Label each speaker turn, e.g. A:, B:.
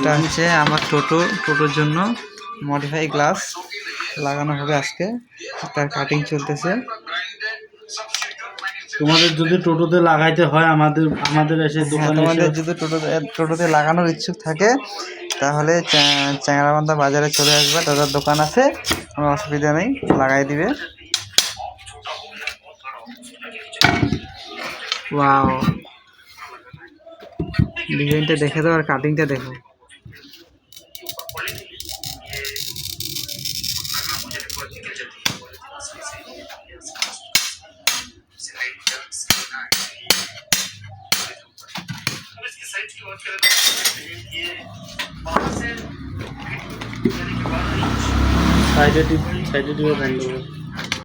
A: এটা হচ্ছে আমার টোটোর জন্য মডিফাই গ্লাস লাগানো হবে আজকে, তার কাটিং চলতেছে।
B: তোমাদের যদি টোটোতে লাগাইতে হয় আমাদের এসে দোকানে
A: তোমাদের যদি টোটোতে লাগানোর ইচ্ছুক থাকে তাহলে চ্যাংরাবান্ধা বাজারে চলে আসবে, দাদার দোকান আছে, কোনো অসুবিধা নেই, লাগাই দিবে। ওয়াও, ডিজাইনটা দেখে দাও আর কাটিংটা দেখো।
B: সাইডে টিপে বন্ধ